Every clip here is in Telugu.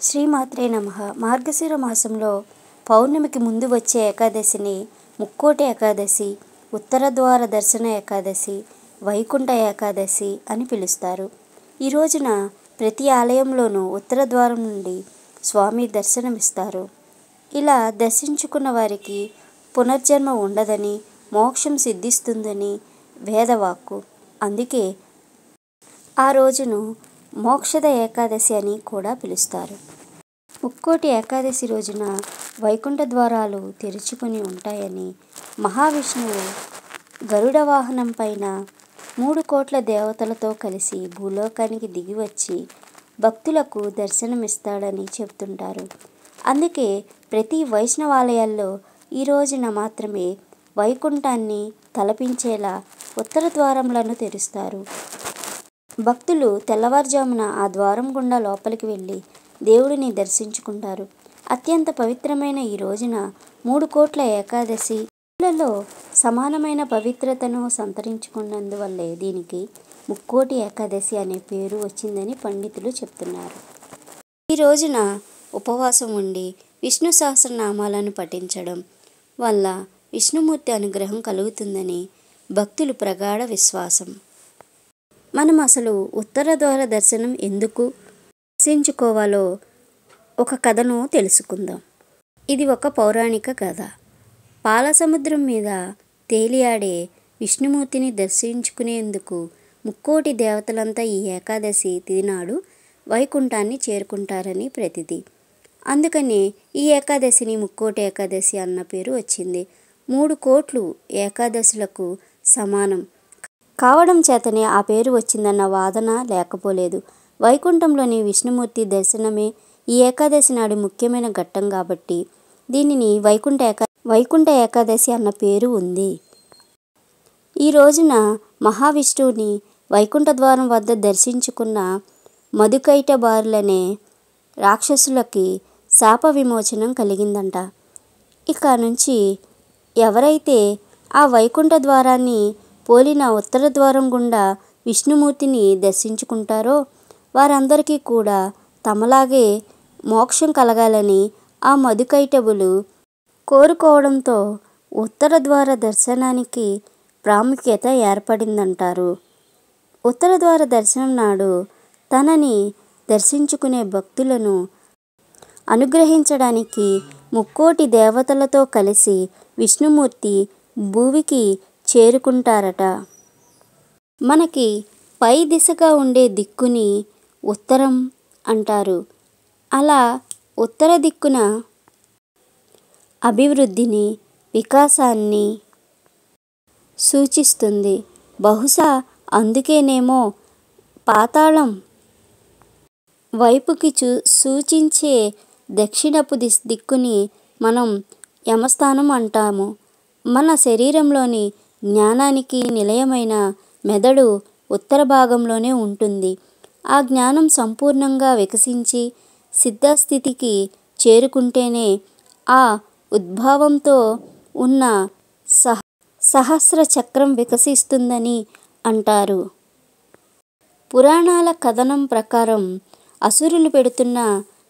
శ్రీమాత్రే నమః. మార్గశిర మాసంలో పౌర్ణమికి ముందు వచ్చే ఏకాదశిని ముక్కోటి ఏకాదశి, ఉత్తర ద్వార దర్శన ఏకాదశి, వైకుంఠ ఏకాదశి అని పిలుస్తారు. ఈ రోజున ప్రతి ఆలయంలోనూ ఉత్తర ద్వారం నుండి స్వామి దర్శనమిస్తారు. ఇలా దర్శించుకున్న వారికి పునర్జన్మ ఉండదని, మోక్షం సిద్ధిస్తుందని వేదవాక్కు. అందుకే ఆ రోజును మోక్షద ఏకాదశి అని కూడా పిలుస్తారు. ముక్కోటి ఏకాదశి రోజున వైకుంఠ ద్వారాలు తెరుచుకుని ఉంటాయని, మహావిష్ణువు గరుడ వాహనం పైన 3 కోట్ల దేవతలతో కలిసి భూలోకానికి దిగివచ్చి భక్తులకు దర్శనమిస్తాడని చెబుతుంటారు. అందుకే ప్రతి వైష్ణవాలయాల్లో ఈ రోజున మాత్రమే వైకుంఠాన్ని తలపించేలా ఉత్తర ద్వారములను తెరుస్తారు. భక్తులు తెల్లవారుజామున ఆ ద్వారం గుండా లోపలికి వెళ్ళి దేవుడిని దర్శించుకుంటారు. అత్యంత పవిత్రమైన ఈ రోజున 3 కోట్ల ఏకాదశిలలో సమానమైన పవిత్రతను సంతరించుకున్నందువల్లే దీనికి ముక్కోటి ఏకాదశి అనే పేరు వచ్చిందని పండితులు చెప్తున్నారు. ఈ రోజున ఉపవాసం ఉండి విష్ణు సహస్రనామాలను పఠించడం వల్ల విష్ణుమూర్తి అనుగ్రహం కలుగుతుందని భక్తులు ప్రగాఢ విశ్వాసం. మనం అసలు ఉత్తర ద్వార దర్శనం ఎందుకు దర్శించుకోవాలో ఒక కథను తెలుసుకుందాం. ఇది ఒక పౌరాణిక కథ. పాలసముద్రం మీద తేలియాడే విష్ణుమూర్తిని దర్శించుకునేందుకు ముక్కోటి దేవతలంతా ఈ ఏకాదశి తిథినాడు వైకుంఠాన్ని చేరుకుంటారని ప్రతీతి. అందుకనే ఈ ఏకాదశిని ముక్కోటి ఏకాదశి అన్న పేరు వచ్చింది. 3 కోట్లు ఏకాదశులకు సమానం కావడం చేతనే ఆ పేరు వచ్చిందన్న వాదన లేకపోలేదు. వైకుంఠంలోని విష్ణుమూర్తి దర్శనమే ఈ ఏకాదశి నాడు ముఖ్యమైన ఘట్టం కాబట్టి దీనిని వైకుంఠ ఏకాదశి అన్న పేరు ఉంది. ఈ రోజున మహావిష్ణువుని వైకుంఠ ద్వారం వద్ద దర్శించుకున్న మధుకైటభారులనే రాక్షసులకి శాప విమోచనం కలిగిందంట. ఇక నుంచి ఎవరైతే ఆ వైకుంఠ ద్వారాన్ని పోలిన ఉత్తర ద్వారం గుండా విష్ణుమూర్తిని దర్శించుకుంటారో వారందరికీ కూడా తమలాగే మోక్షం కలగాలని ఆ మధుకైటభులు కోరుకోవడంతో ఉత్తర ద్వార దర్శనానికి ప్రాముఖ్యత ఏర్పడిందంటారు. ఉత్తర ద్వార దర్శనం నాడు తనని దర్శించుకునే భక్తులను అనుగ్రహించడానికి ముక్కోటి దేవతలతో కలిసి విష్ణుమూర్తి భువికి చేరుకుంటారట. మనకి పై దిశగా ఉండే దిక్కుని ఉత్తరం అంటారు. అలా ఉత్తర దిక్కున అభివృద్ధిని, వికాసాన్ని సూచిస్తుంది. బహుశా అందుకేనేమో పాతాళం వైపుకి సూచించే దక్షిణపు దిక్కుని మనం యమస్థానం అంటాము. మన శరీరంలోని జ్ఞానానికి నిలయమైన మెదడు ఉత్తర భాగంలోనే ఉంటుంది. ఆ జ్ఞానం సంపూర్ణంగా వికసించి సిద్ధస్థితికి చేరుకుంటేనే ఆ ఉద్భవంతో ఉన్న సహస్ర చక్రం వికసిస్తుందని అంటారు. పురాణాల కథనం ప్రకారం అసురులు పెడుతున్న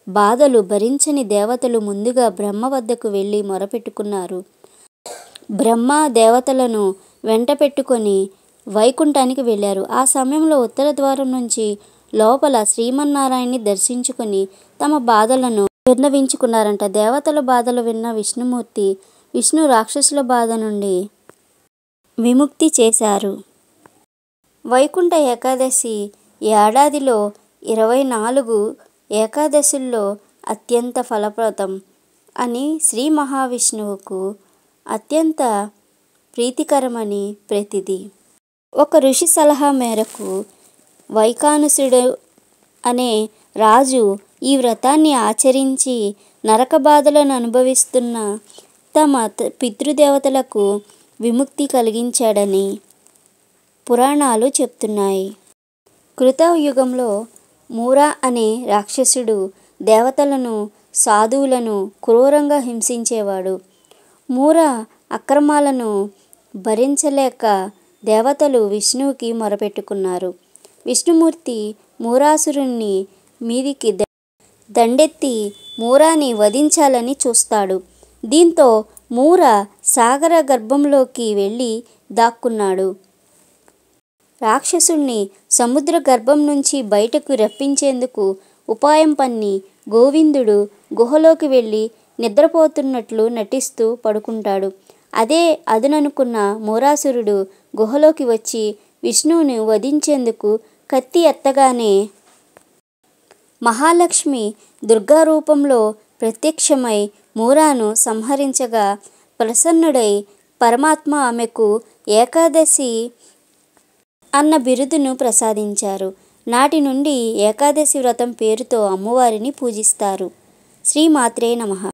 బాధలు భరించని దేవతలు ముందుగా బ్రహ్మ వద్దకు వెళ్ళి మొరపెట్టుకున్నారు. బ్రహ్మ దేవతలను వెంట పెట్టుకొని వైకుంఠానికి వెళ్ళారు. ఆ సమయంలో ఉత్తర ద్వారం నుంచి లోపల శ్రీమన్నారాయణ్ణి దర్శించుకొని తమ బాధలను విన్నవించుకున్నారంట. దేవతల బాధలు విన్న విష్ణుమూర్తి విష్ణు రాక్షసుల బాధ నుండి విముక్తి చేశారు. వైకుంఠ ఏకాదశి ఏడాదిలో 24 ఏకాదశుల్లో అత్యంత ఫలప్రదం అని, శ్రీ మహావిష్ణువుకు అత్యంత ప్రీతికరమని ప్రతీతి. ఒక ఋషి సలహా మేరకు వైఖానసుడు అనే రాజు ఈ వ్రతాన్ని ఆచరించి నరక బాధలను అనుభవిస్తున్న తమ పితృదేవతలకు విముక్తి కలిగించాడని పురాణాలు చెప్తున్నాయి. కృతయుగంలో మూరా అనే రాక్షసుడు దేవతలను, సాధువులను క్రూరంగా హింసించేవాడు. మూరా అక్రమాలను భరించలేక దేవతలు విష్ణువుకి మొరపెట్టుకున్నారు. విష్ణుమూర్తి మూరాసురుణ్ణి మీదికి దండెత్తి మూరాని వధించాలని చూస్తాడు. దీంతో మూర సాగర గర్భంలోకి వెళ్ళి దాక్కున్నాడు. రాక్షసుల్ని సముద్ర గర్భం నుంచి బయటకు రప్పించేందుకు ఉపాయం పన్ని గోవిందుడు గుహలోకి వెళ్ళి నిద్రపోతున్నట్లు నటిస్తూ పడుకుంటాడు. అదే అదుననుకున్న మూరాసురుడు గుహలోకి వచ్చి విష్ణువుని వధించేందుకు కత్తి ఎత్తగానే మహాలక్ష్మి దుర్గా రూపంలో ప్రత్యక్షమై మూరాను సంహరించగా ప్రసన్నుడై పరమాత్మ ఆమెకు ఏకాదశి అన్న బిరుదును ప్రసాదించారు. నాటి నుండి ఏకాదశి వ్రతం పేరుతో అమ్మవారిని పూజిస్తారు. శ్రీమాత్రే నమః.